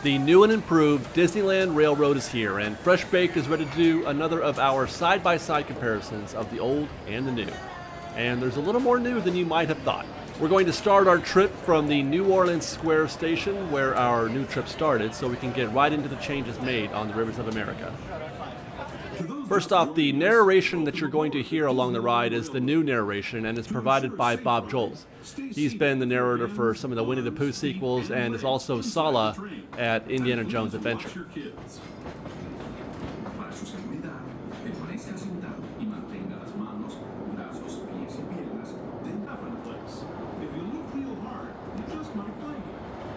The new and improved Disneyland Railroad is here, and Fresh Baked is ready to do another of our side-by-side comparisons of the old and the new. And there's a little more new than you might have thought. We're going to start our trip from the New Orleans Square station where our new trip started, so we can get right into the changes made on the Rivers of America. First off, the narration that you're going to hear along the ride is the new narration, and is provided by Bob Joles. He's been the narrator for some of the Winnie the Pooh sequels and is also Sala at Indiana Jones Adventure.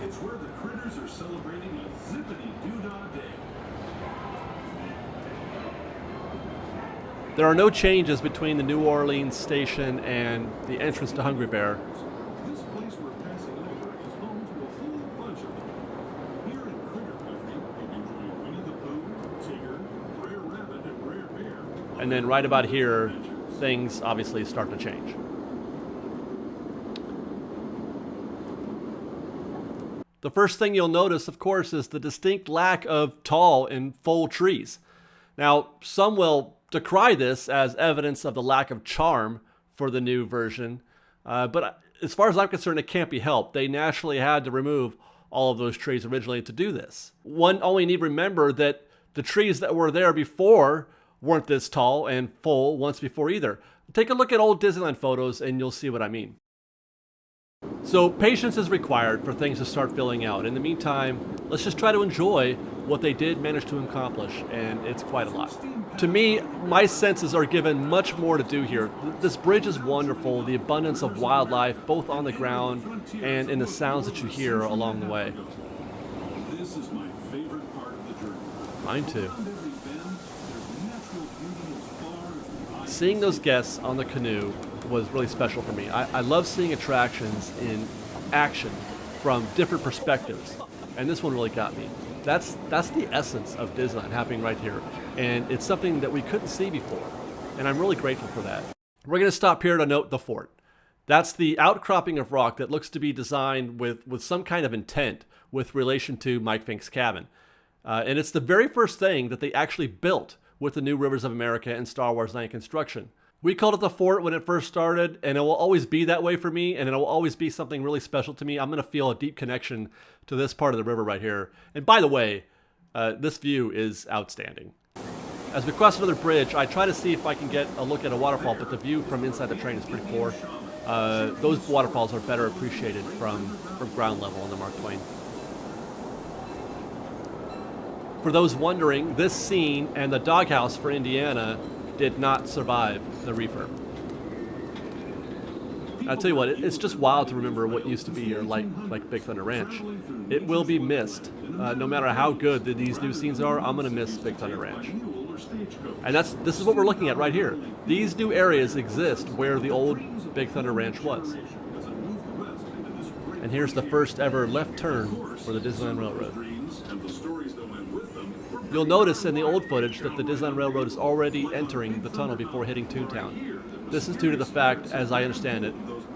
It's where the critters are celebrating a zippity-doo-dah day. There are no changes between the New Orleans station and the entrance to Hungry Bear. This place we're passing over is home to a whole bunch of them. Here in Critter Country, you can join Winnie the Pooh, Tigger, Brer Rabbit, and Brer Bear. And then right about here, things obviously start to change. The first thing you'll notice, of course, is the distinct lack of tall and full trees. Now, some will decry this as evidence of the lack of charm for the new version, but as far as I'm concerned, it can't be helped. They naturally had to remove all of those trees originally to do this. One only need remember that the trees that were there before weren't this tall and full once before either. Take a look at old Disneyland photos and you'll see what I mean. So patience is required for things to start filling out. In the meantime, let's just try to enjoy what they did manage to accomplish, and it's quite a lot. To me, my senses are given much more to do here. This bridge is wonderful, the abundance of wildlife, both on the ground and in the sounds that you hear along the way. This is my favorite part of the journey. Mine too. Beyond every bend, there's natural beauty as far as the eye Seeing can those see. guests on the canoe was really special for me. I love seeing attractions in action from different perspectives, and this one really got me. That's the essence of Disneyland happening right here, and it's something that we couldn't see before, and I'm really grateful for that. We're going to stop here to note the fort. That's the outcropping of rock that looks to be designed with some kind of intent with relation to Mike Fink's cabin. And it's the very first thing that they actually built with the new Rivers of America and Star Wars Land construction. We called it the fort when it first started, and it will always be that way for me, and it will always be something really special to me. I'm going to feel a deep connection to this part of the river right here. And by the way, this view is outstanding. As we cross another bridge, I try to see if I can get a look at a waterfall, but the view from inside the train is pretty poor. Those waterfalls are better appreciated from ground level on the Mark Twain. For those wondering, this scene and the doghouse for Indiana did not survive the refurb. I'll tell you what, it's just wild to remember what used to be here, like Big Thunder Ranch. It will be missed. No matter how good these new scenes are, I'm going to miss Big Thunder Ranch. And this is what we're looking at right here. These new areas exist where the old Big Thunder Ranch was. And here's the first ever left turn for the Disneyland Railroad. You'll notice in the old footage that the Disneyland Railroad is already entering the tunnel before hitting Toontown. This is due to the fact, as I understand it,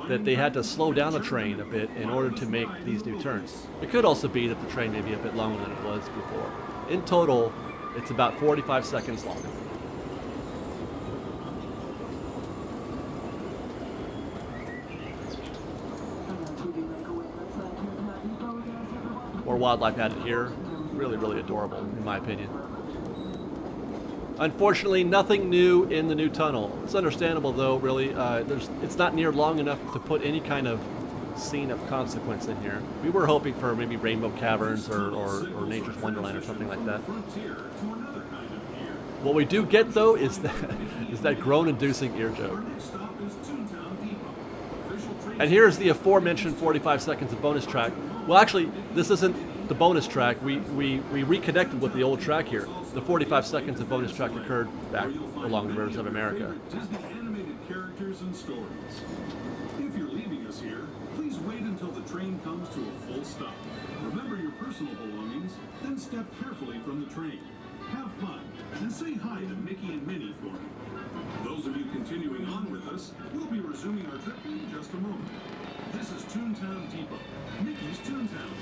that they had to slow down the train a bit in order to make these new turns. It could also be that the train may be a bit longer than it was before. In total, it's about 45 seconds long. More wildlife added here. Really, really adorable, in my opinion. Unfortunately, nothing new in the new tunnel. It's understandable, though, really. It's not near long enough to put any kind of scene of consequence in here. We were hoping for maybe Rainbow Caverns or Nature's Wonderland or something like that. What we do get, though, is that groan-inducing ear joke. And here's the aforementioned 45 seconds of bonus track. Well, actually, this isn't the bonus track. We reconnected with the old track here. The 45 seconds of bonus track occurred back along the Rivers of America. Disney animated characters and stories. If you're leaving us here, please wait until the train comes to a full stop. Remember your personal belongings, then step carefully from the train. Have fun, and say hi to Mickey and Minnie for me. Those of you continuing on with us, we'll be resuming our trip in just a moment. This is Toontown Depot, Mickey's Toontown.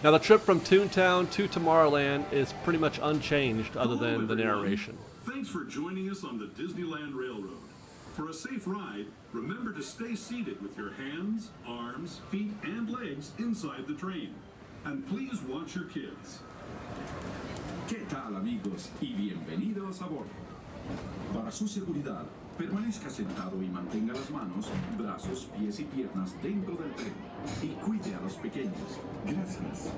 Now the trip from Toontown to Tomorrowland is pretty much unchanged other than the narration. Thanks for joining us on the Disneyland Railroad. For a safe ride, remember to stay seated with your hands, arms, feet, and legs inside the train. And please watch your kids. ¿Qué tal, amigos? Y bienvenidos a bordo. Para su seguridad, permanezca sentado y mantenga las manos, brazos, pies y piernas dentro del tren. Y cuide a los pequeños. Gracias.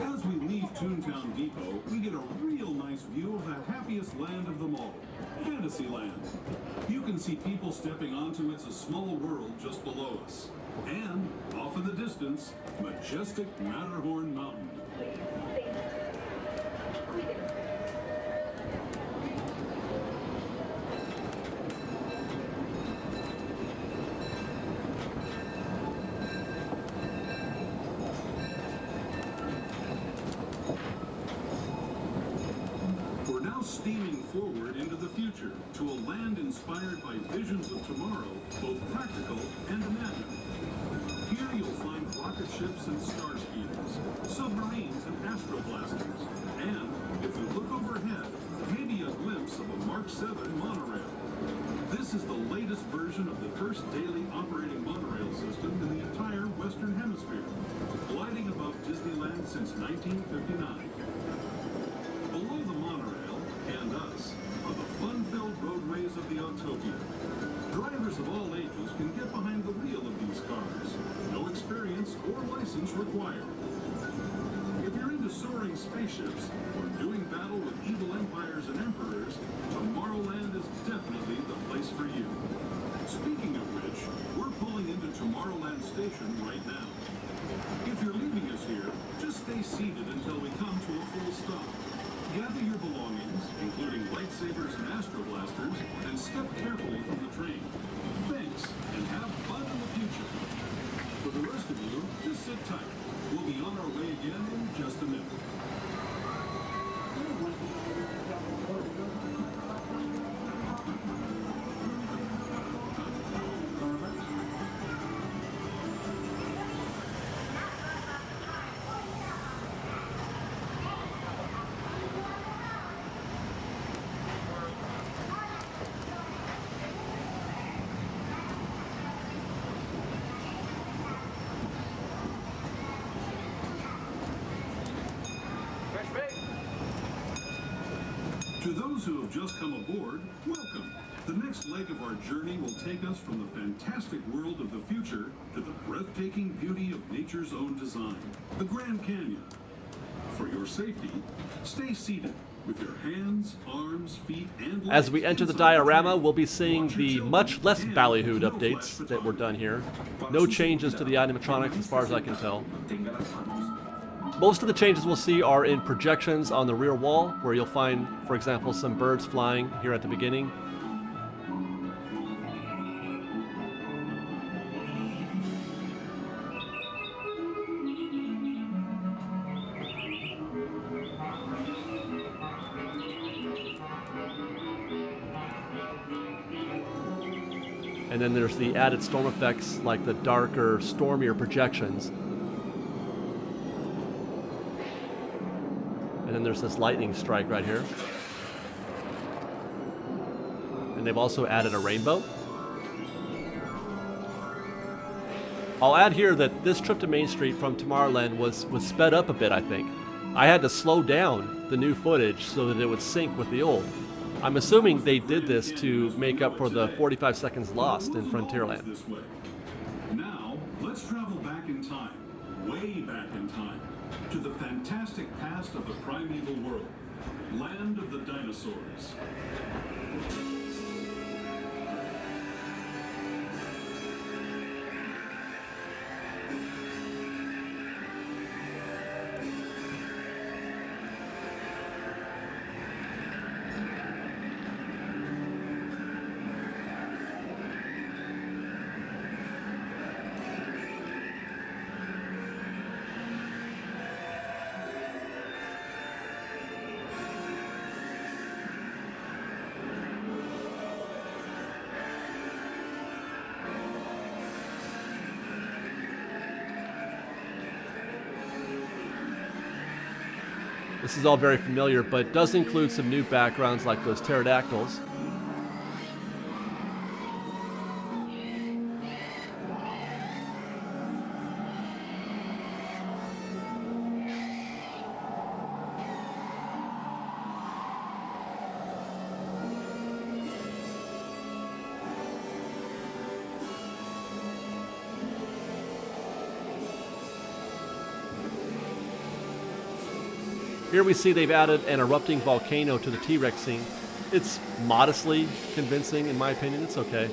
As we leave Toontown Depot, we get a real nice view of the happiest land of them all, Fantasyland. You can see people stepping onto It's a Small World just below us. And, off in the distance, majestic Matterhorn Mountain. We're now steaming forward into the future to a land inspired by visions of tomorrow, both practical and imagined. Here you'll find rocket ships and star speeders, submarines and astroblasters, and, if you look overhead, maybe a glimpse of a Mark 7 monorail. This is the latest version of the first daily operating monorail system in the entire Western Hemisphere, gliding above Disneyland since 1959. Below the monorail, and us, are the fun-filled roadways of the Autopia. Drivers of all ages can get behind the wheel of these cars. No experience or license required. If you're into soaring spaceships or doing battle with evil empires and emperors, Tomorrowland is definitely the place for you. Speaking of which, we're pulling into Tomorrowland Station right now. If you're leaving us here, just stay seated until we come to a full stop. Gather your belongings, including lightsabers and astroblasters, and step carefully from the train. Thanks, and have fun in the future. For the rest of you, just sit tight. We'll be on our way again in just a minute. To those who have just come aboard, welcome. The next leg of our journey will take us from the fantastic world of the future to the breathtaking beauty of nature's own design, the Grand Canyon. For your safety, stay seated with your hands, arms, feet, and legs. As we enter the inside diorama, train. we'll be seeing Watch your the children much less and ballyhooed no updates flash that were done here. Para No su changes to the seguridad, animatronics as far as I can tell. mantenga las manos. Most of the changes we'll see are in projections on the rear wall, where you'll find, for example, some birds flying here at the beginning. And then there's the added storm effects, like the darker, stormier projections. And then there's this lightning strike right here. And they've also added a rainbow. I'll add here that this trip to Main Street from Tomorrowland was sped up a bit, I think. I had to slow down the new footage so that it would sync with the old. I'm assuming they did this to make up for the 45 seconds lost in Frontierland. This way. Now, let's travel back in time, way back in time, to the fantastic past of the Primeval World, land of the dinosaurs. This is all very familiar, but does include some new backgrounds like those pterodactyls. Here we see they've added an erupting volcano to the T-Rex scene. It's modestly convincing, in my opinion. It's okay.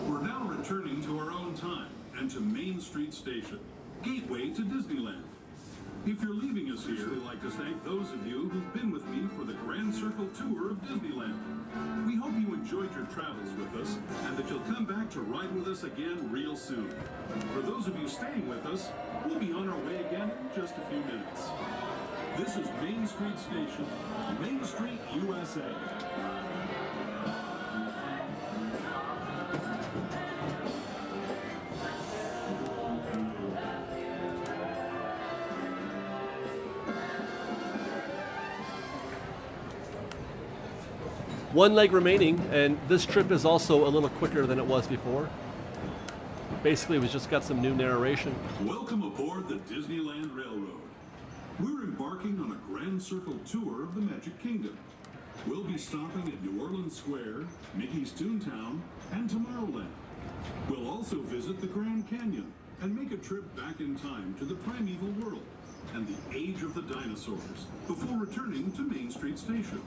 We're now returning to our own time and to Main Street Station, gateway to Disneyland. If you're leaving us here, I'd like to thank those of you who've been with me for the Grand Circle Tour of Disneyland. We hope you enjoyed your travels with us and that you'll come back to ride with us again real soon. For those of you staying with us, we'll be on our way again in just a few minutes. This is Main Street Station, Main Street, USA. One leg remaining, and this trip is also a little quicker than it was before. Basically, we've just got some new narration. Welcome aboard the Disneyland Railroad. We're embarking on a Grand Circle tour of the Magic Kingdom. We'll be stopping at New Orleans Square, Mickey's Toontown, and Tomorrowland. We'll also visit the Grand Canyon and make a trip back in time to the Primeval World and the age of the dinosaurs before returning to Main Street Station.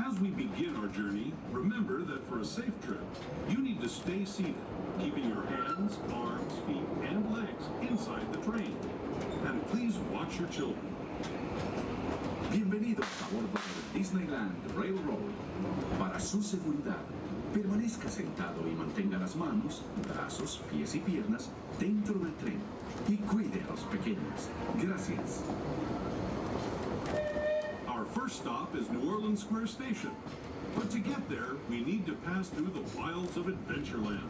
As we begin our journey, remember that for a safe trip, you need to stay seated, keeping your hands, arms, feet, and legs inside the train. And please watch your children. Bienvenidos a bordo del Disneyland Railroad. Para su seguridad, permanezca sentado y mantenga las manos, brazos, pies y piernas dentro del tren y cuide a los pequeños. Gracias. Our first stop is New Orleans Square Station. But to get there, we need to pass through the wilds of Adventureland.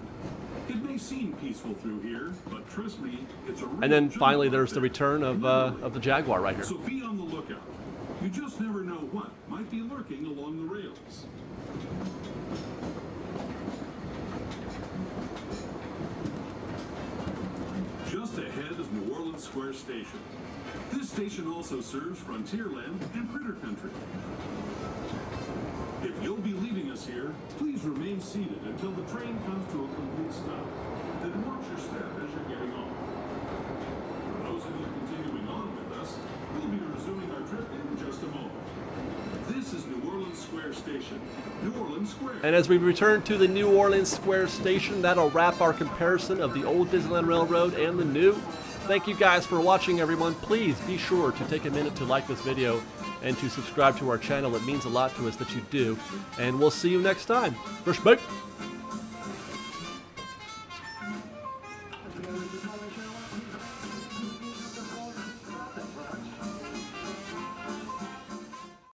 It may seem peaceful through here, but trust me, it's a real And then jungle finally, out there's the there. return of the Jaguar right here. So be on the lookout. You just never know what might be lurking along the rails. Just ahead is New Orleans Square Station. This station also serves Frontierland and Critter Country. If you'll be leaving us here, please remain seated until the train comes to a complete stop. Then watch your step as you're getting off. For those of you continuing on with us, we'll be resuming our trip in just a moment. This is New Orleans Square Station. New Orleans Square. And as we return to the New Orleans Square Station, that'll wrap our comparison of the old Disneyland Railroad and the new. Thank you guys for watching, everyone. Please be sure to take a minute to like this video and to subscribe to our channel. It means a lot to us that you do. And we'll see you next time. Respect.